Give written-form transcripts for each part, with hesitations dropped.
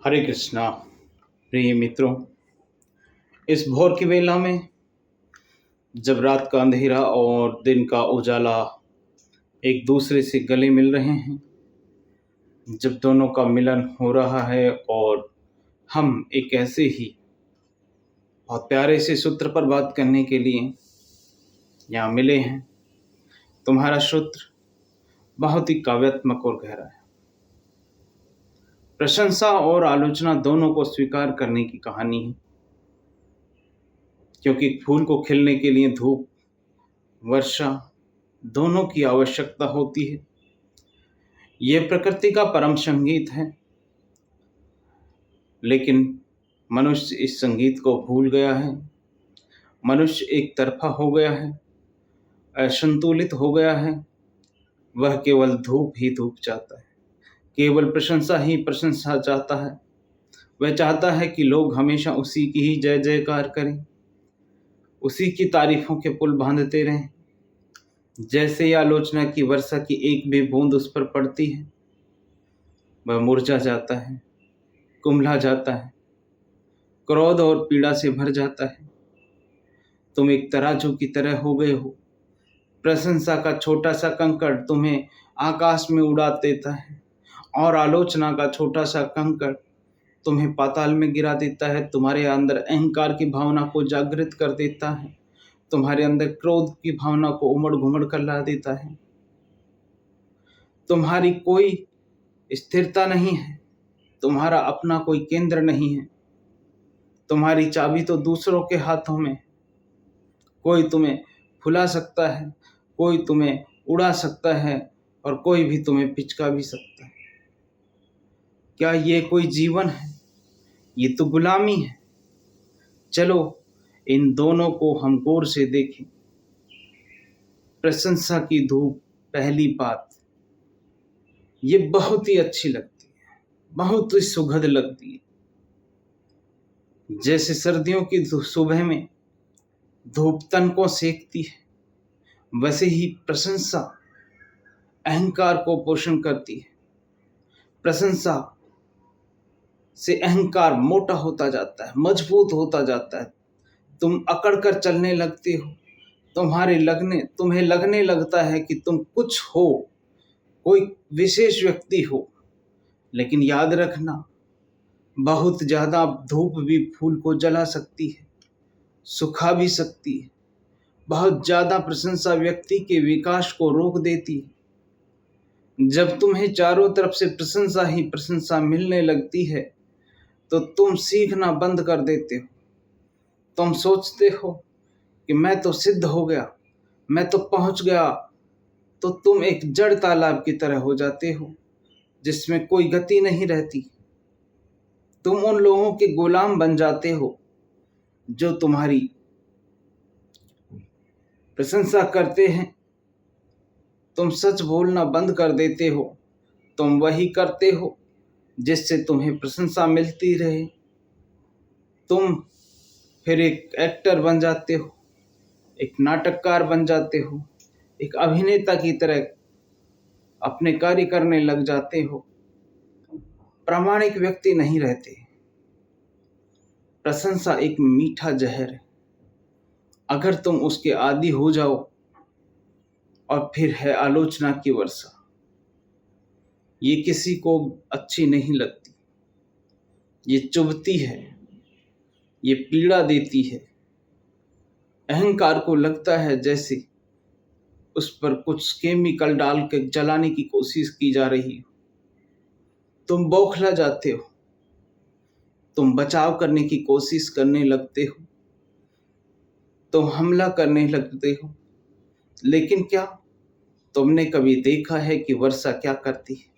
हरे कृष्णा। प्रिय मित्रों, इस भोर की वेला में जब रात का अंधेरा और दिन का उजाला एक दूसरे से गले मिल रहे हैं, जब दोनों का मिलन हो रहा है और हम एक ऐसे ही बहुत प्यारे से सूत्र पर बात करने के लिए यहाँ मिले हैं। तुम्हारा सूत्र बहुत ही काव्यात्मक और गहरा है। प्रशंसा और आलोचना दोनों को स्वीकार करने की कहानी है, क्योंकि फूल को खिलने के लिए धूप, वर्षा दोनों की आवश्यकता होती है। यह प्रकृति का परम संगीत है, लेकिन मनुष्य इस संगीत को भूल गया है। मनुष्य एक तरफा हो गया है, असंतुलित हो गया है। वह केवल धूप ही धूप चाहता है, केवल प्रशंसा ही प्रशंसा चाहता है। वह चाहता है कि लोग हमेशा उसी की ही जय जयकार करें, उसी की तारीफों के पुल बांधते रहें। जैसे ही आलोचना की वर्षा की एक भी बूंद उस पर पड़ती है, वह मुरझा जाता है, कुम्हला जाता है, क्रोध और पीड़ा से भर जाता है। तुम एक तराजू की तरह हो गए हो। प्रशंसा का छोटा सा कंकड़ तुम्हें आकाश में उड़ा देता है और आलोचना का छोटा सा कंकड़ तुम्हें पाताल में गिरा देता है। तुम्हारे अंदर अहंकार की भावना को जागृत कर देता है, तुम्हारे अंदर क्रोध की भावना को उमड़ घुमड़ कर ला देता है। तुम्हारी कोई स्थिरता नहीं है, तुम्हारा अपना कोई केंद्र नहीं है। तुम्हारी चाबी तो दूसरों के हाथों में। कोई तुम्हें फुला सकता है, कोई तुम्हें उड़ा सकता है और कोई भी तुम्हें पिचका भी सकता है। क्या ये कोई जीवन है? ये तो गुलामी है। चलो इन दोनों को हम गौर से देखें। प्रशंसा की धूप, पहली बात, ये बहुत ही अच्छी लगती है, बहुत ही सुखद लगती है। जैसे सर्दियों की सुबह में धूप तन को सेकती है, वैसे ही प्रशंसा अहंकार को पोषण करती है। प्रशंसा से अहंकार मोटा होता जाता है, मजबूत होता जाता है। तुम अकड़ कर चलने लगते हो। तुम्हें लगने लगता है कि तुम कुछ हो, कोई विशेष व्यक्ति हो। लेकिन याद रखना, बहुत ज्यादा धूप भी फूल को जला सकती है, सुखा भी सकती है। बहुत ज्यादा प्रशंसा व्यक्ति के विकास को रोक देती है। जब तुम्हें चारों तरफ से प्रशंसा ही प्रशंसा मिलने लगती है, तो तुम सीखना बंद कर देते हो। तुम सोचते हो कि मैं तो सिद्ध हो गया, मैं तो पहुंच गया। तो तुम एक जड़ तालाब की तरह हो जाते हो, जिसमें कोई गति नहीं रहती। तुम उन लोगों के गुलाम बन जाते हो जो तुम्हारी प्रशंसा करते हैं। तुम सच बोलना बंद कर देते हो। तुम वही करते हो जिससे तुम्हें प्रशंसा मिलती रहे। तुम फिर एक एक्टर बन जाते हो, एक नाटककार बन जाते हो, एक अभिनेता की तरह अपने कार्य करने लग जाते हो। प्रामाणिक व्यक्ति नहीं रहते। प्रशंसा एक मीठा जहर है। अगर तुम उसके आदी हो जाओ, और फिर है आलोचना की वर्षा। ये किसी को अच्छी नहीं लगती। ये चुभती है, ये पीड़ा देती है। अहंकार को लगता है जैसे उस पर कुछ केमिकल डाल के जलाने की कोशिश की जा रही हो। तुम बौखला जाते हो, तुम बचाव करने की कोशिश करने लगते हो, तुम हमला करने लगते हो। लेकिन क्या तुमने कभी देखा है कि वर्षा क्या करती है?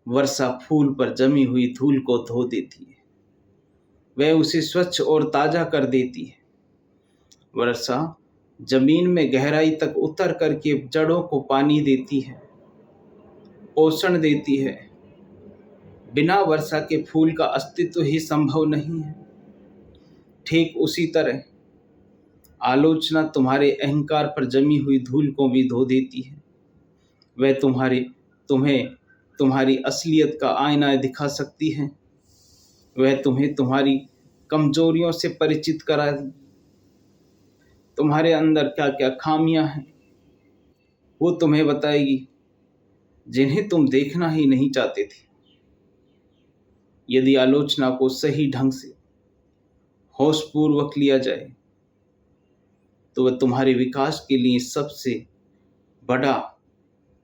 वर्षा फूल पर जमी हुई धूल को धो देती है, वह उसे स्वच्छ और ताजा कर देती है। वर्षा जमीन में गहराई तक उतर करके जड़ों को पानी देती है, पोषण देती है। बिना वर्षा के फूल का अस्तित्व ही संभव नहीं है। ठीक उसी तरह आलोचना तुम्हारे अहंकार पर जमी हुई धूल को भी धो देती है। वह तुम्हें तुम्हारी असलियत का आईना दिखा सकती है, वह तुम्हें तुम्हारी कमजोरियों से परिचित करा, तुम्हारे अंदर क्या क्या खामियां हैं वो तुम्हें बताएगी, जिन्हें तुम देखना ही नहीं चाहते थे। यदि आलोचना को सही ढंग से होशपूर्वक लिया जाए तो वह तुम्हारे विकास के लिए सबसे बड़ा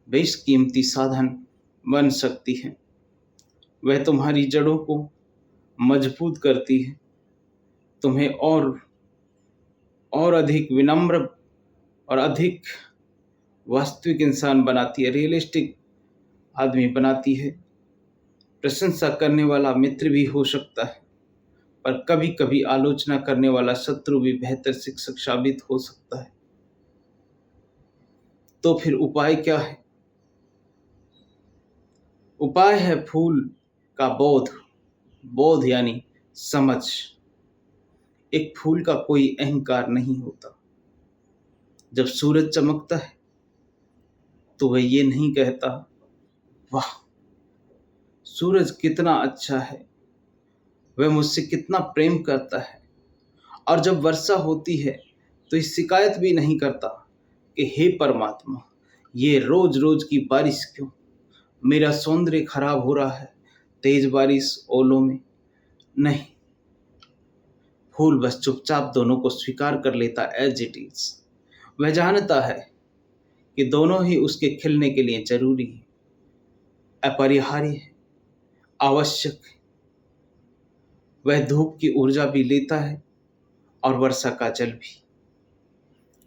बेशकीमती साधन बन सकती है। वह तुम्हारी जड़ों को मजबूत करती है, तुम्हें और अधिक विनम्र और अधिक वास्तविक इंसान बनाती है, रियलिस्टिक आदमी बनाती है। प्रशंसा करने वाला मित्र भी हो सकता है, पर कभी कभी आलोचना करने वाला शत्रु भी बेहतर शिक्षक साबित हो सकता है। तो फिर उपाय क्या है? उपाय है फूल का बोध यानी समझ। एक फूल का कोई अहंकार नहीं होता। जब सूरज चमकता है तो वह ये नहीं कहता, वाह सूरज कितना अच्छा है, वह मुझसे कितना प्रेम करता है। और जब वर्षा होती है तो इस शिकायत भी नहीं करता कि हे परमात्मा, ये रोज रोज की बारिश क्यों, मेरा सौंदर्य खराब हो रहा है तेज बारिश ओलों में। नहीं, फूल बस चुपचाप दोनों को स्वीकार कर लेता एज इट इज। वह जानता है कि दोनों ही उसके खिलने के लिए जरूरी है, अपरिहार्य है, आवश्यक है। वह धूप की ऊर्जा भी लेता है और वर्षा का जल भी।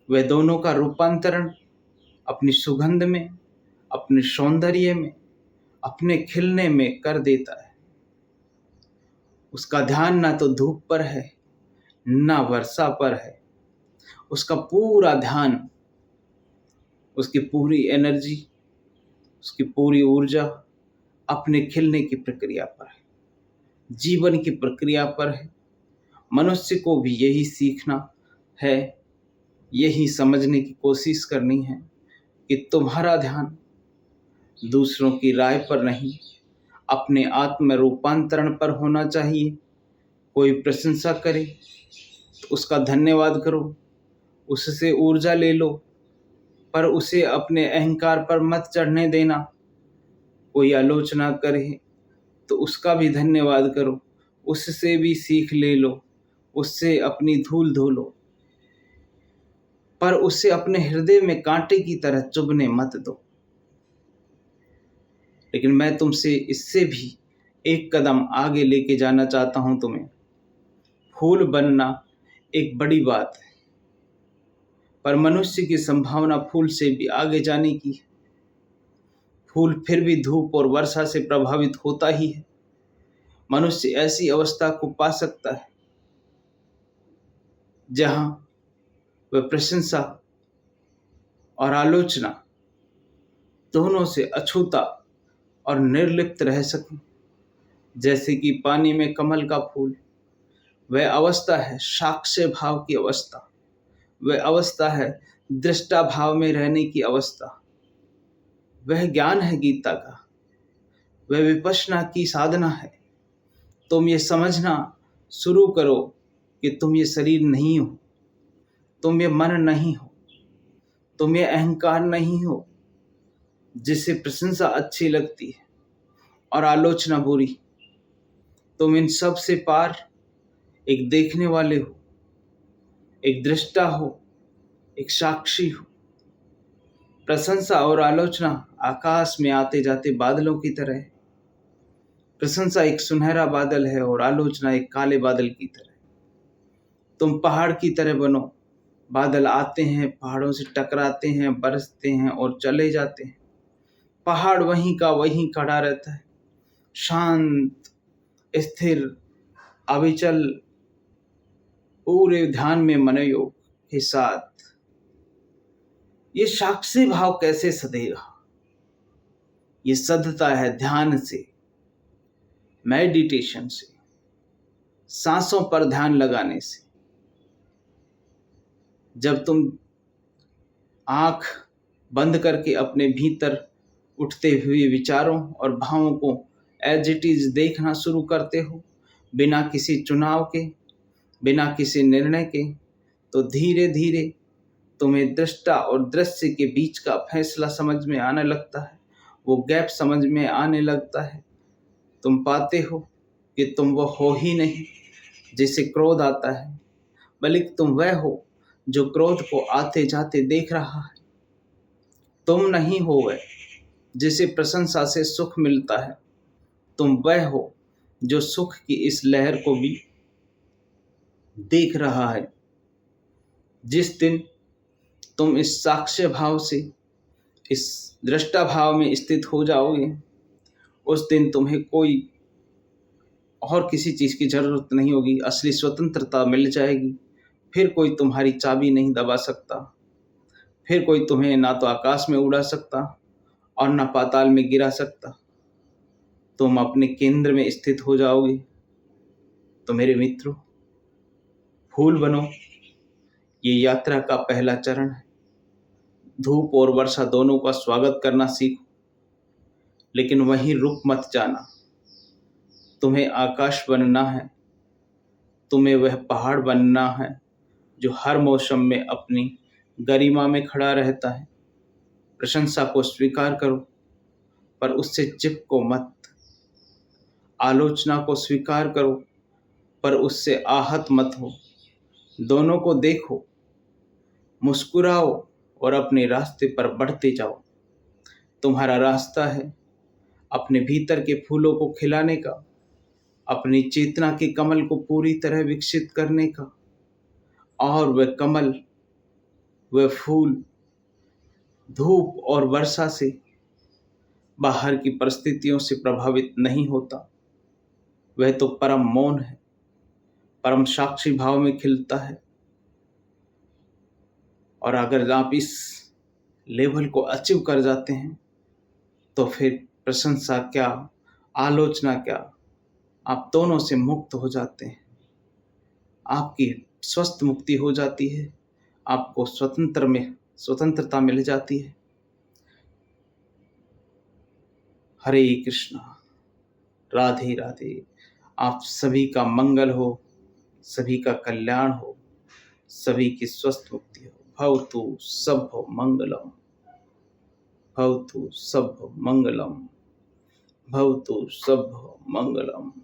वह दोनों का रूपांतरण अपनी सुगंध में, अपने सौंदर्य में, अपने खिलने में कर देता है। उसका ध्यान ना तो धूप पर है ना वर्षा पर है। उसका पूरा ध्यान, उसकी पूरी एनर्जी, उसकी पूरी ऊर्जा अपने खिलने की प्रक्रिया पर है, जीवन की प्रक्रिया पर है। मनुष्य को भी यही सीखना है, यही समझने की कोशिश करनी है कि तुम्हारा ध्यान दूसरों की राय पर नहीं, अपने आत्म रूपांतरण पर होना चाहिए। कोई प्रशंसा करे तो उसका धन्यवाद करो, उससे ऊर्जा ले लो, पर उसे अपने अहंकार पर मत चढ़ने देना। कोई आलोचना करे तो उसका भी धन्यवाद करो, उससे भी सीख ले लो, उससे अपनी धूल धो लो, पर उसे अपने हृदय में कांटे की तरह चुभने मत दो। लेकिन मैं तुमसे इससे भी एक कदम आगे लेके जाना चाहता हूं तुम्हें। फूल बनना एक बड़ी बात है, पर मनुष्य की संभावना फूल से भी आगे जाने की है। फूल फिर भी धूप और वर्षा से प्रभावित होता ही है। मनुष्य ऐसी अवस्था को पा सकता है जहां वह प्रशंसा और आलोचना दोनों से अछूता और निर्लिप्त रह सके। जैसे कि पानी में कमल का फूल, वह अवस्था है साक्ष्य भाव की अवस्था, वह अवस्था है दृष्टा भाव में रहने की अवस्था। वह ज्ञान है गीता का, वह विपश्यना की साधना है। तुम ये समझना शुरू करो कि तुम ये शरीर नहीं हो, तुम ये मन नहीं हो, तुम ये अहंकार नहीं हो जिसे प्रशंसा अच्छी लगती है और आलोचना बुरी। तुम इन सब से पार एक देखने वाले हो, एक दृष्टा हो, एक साक्षी हो। प्रशंसा और आलोचना आकाश में आते जाते बादलों की तरह है। प्रशंसा एक सुनहरा बादल है और आलोचना एक काले बादल की तरह। तुम पहाड़ की तरह बनो। बादल आते हैं, पहाड़ों से टकराते हैं, बरसते हैं और चले जाते हैं। पहाड़ वहीं का वहीं खड़ा रहता है, शांत, स्थिर, अविचल, पूरे ध्यान में मनोयोग के साथ। ये साक्षी भाव कैसे सधेगा? ये सधता है ध्यान से, मेडिटेशन से, सांसों पर ध्यान लगाने से। जब तुम आंख बंद करके अपने भीतर उठते हुए विचारों और भावों को एज इट इज देखना शुरू करते हो, बिना किसी चुनाव के, बिना किसी निर्णय के, तो धीरे धीरे तुम्हें दृष्टा और दृश्य के बीच का फैसला समझ में आने लगता है, वो गैप समझ में आने लगता है। तुम पाते हो कि तुम वो हो ही नहीं जिसे क्रोध आता है, बल्कि तुम वह हो जो क्रोध को आते जाते देख रहा है। तुम नहीं हो वह जिसे प्रशंसा से सुख मिलता है, तुम वह हो जो सुख की इस लहर को भी देख रहा है। जिस दिन तुम इस साक्ष्य भाव से, इस दृष्टा भाव में स्थित हो जाओगे, उस दिन तुम्हें कोई और किसी चीज़ की जरूरत नहीं होगी। असली स्वतंत्रता मिल जाएगी। फिर कोई तुम्हारी चाबी नहीं दबा सकता, फिर कोई तुम्हें ना तो आकाश में उड़ा सकता और ना पाताल में गिरा सकता। तुम अपने केंद्र में स्थित हो जाओगे। तो मेरे मित्रों, फूल बनो, ये यात्रा का पहला चरण है। धूप और वर्षा दोनों का स्वागत करना सीखो, लेकिन वहीं रुक मत जाना। तुम्हें आकाश बनना है, तुम्हें वह पहाड़ बनना है जो हर मौसम में अपनी गरिमा में खड़ा रहता है। प्रशंसा को स्वीकार करो, पर उससे चिपको मत। आलोचना को स्वीकार करो, पर उससे आहत मत हो। दोनों को देखो, मुस्कुराओ और अपने रास्ते पर बढ़ते जाओ। तुम्हारा रास्ता है अपने भीतर के फूलों को खिलाने का, अपनी चेतना के कमल को पूरी तरह विकसित करने का। और वह कमल, वह फूल धूप और वर्षा से, बाहर की परिस्थितियों से प्रभावित नहीं होता। वह तो परम मौन है, परम साक्षी भाव में खिलता है। और अगर आप इस लेवल को अचीव कर जाते हैं, तो फिर प्रशंसा क्या, आलोचना क्या, आप दोनों से मुक्त हो जाते हैं। आपकी स्वस्थ मुक्ति हो जाती है, आपको स्वतंत्रता मिल जाती है। हरे कृष्णा, राधे राधे। आप सभी का मंगल हो, सभी का कल्याण हो, सभी की स्वस्थ मुक्ति हो। भवतु सभ्भो मंगलम, भवतु सभ्भो मंगलम, भवतु सभ्भो मंगलम।